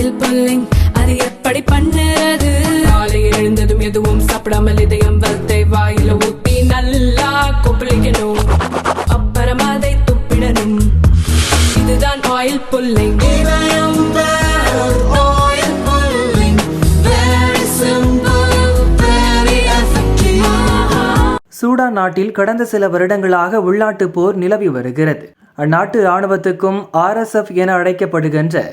Oil pulling அது எப்படி பண்ணுறது? காலையில் எழுந்ததும் எதுவும் சாப்பிடாமல் இதயம் வளத்தை வாயில ஊத்தி நல்லா கொப்பளிக்கணும், அப்புறம் அதை துப்பிடணும். இதுதான் ஆயில் புல்லிங். சூடான் நாட்டில் கடந்த சில வருடங்களாக உள்நாட்டு போர் நிலவி வருகிறது. அந்நாட்டு இராணுவத்துக்கும் RSF என அழைக்கப்படுகின்ற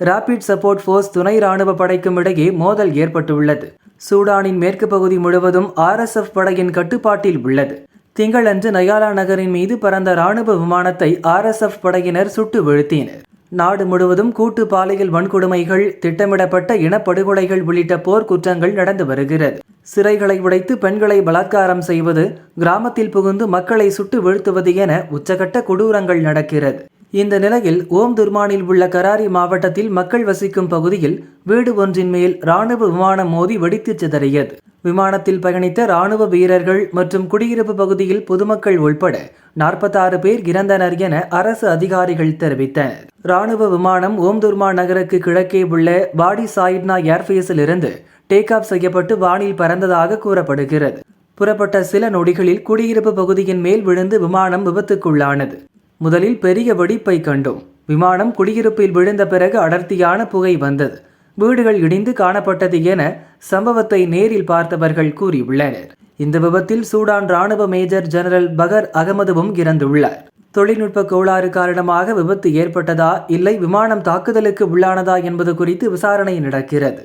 ராபிட் சப்போர்ட் ஃபோர்ஸ் துணை இராணுவ படைக்கும் இடையே மோதல் ஏற்பட்டுள்ளது. சூடானின் மேற்கு பகுதி முழுவதும் RSF படையின் கட்டுப்பாட்டில் உள்ளது. திங்களன்று நயாலா நகரின் மீது பறந்த இராணுவ விமானத்தை RSF படையினர் சுட்டு வீழ்த்தினர். நாடு முழுவதும் கூட்டு பாலியல் வன்கொடுமைகள், திட்டமிடப்பட்ட இனப்படுகொலைகள் உள்ளிட்ட போர்க்குற்றங்கள் நடந்து வருகிறது. சிறைகளை உடைத்து பெண்களை பலாத்காரம் செய்வது, கிராமத்தில் புகுந்து மக்களை சுட்டு வீழ்த்துவது என உச்சகட்ட கொடூரங்கள் நடக்கிறது. இந்த நிலையில் ஓம் துர்மானில் உள்ள கராரி மாவட்டத்தில் மக்கள் வசிக்கும் பகுதியில் வீடு ஒன்றின் மேல் இராணுவ விமானம் மோதி வெடித்து சிதறியது. விமானத்தில் பயணித்த இராணுவ வீரர்கள் மற்றும் குடியிருப்பு பகுதியில் பொதுமக்கள் உள்பட 46 பேர் இறந்தனர் என அரசு அதிகாரிகள் தெரிவித்தனர். இராணுவ விமானம் ஓம் துர்மான் நகருக்கு கிழக்கே உள்ள வாடி சாயிட்னா ஏர்பேஸில் இருந்து டேக் ஆஃப் செய்யப்பட்டு வானில் பறந்ததாக கூறப்படுகிறது. புறப்பட்ட சில நொடிகளில் குடியிருப்பு பகுதியின் மேல் விழுந்து விமானம் விபத்துக்குள்ளானது. முதலில் பெரிய வெடிப்பை கண்டோம். விமானம் குடியிருப்பில் விழுந்த பிறகு அடர்த்தியான புகை வந்தது. வீடுகள் இடிந்து காணப்பட்டது என சம்பவத்தை நேரில் பார்த்தவர்கள் கூறியுள்ளனர். இந்த விபத்தில் சூடான் இராணுவ மேஜர் ஜெனரல் பகர் அகமதுவும் இறந்துள்ளார். தொழில்நுட்ப கோளாறு காரணமாக விபத்து ஏற்பட்டதா இல்லை விமானம் தாக்குதலுக்கு உள்ளானதா என்பது குறித்து விசாரணை நடக்கிறது.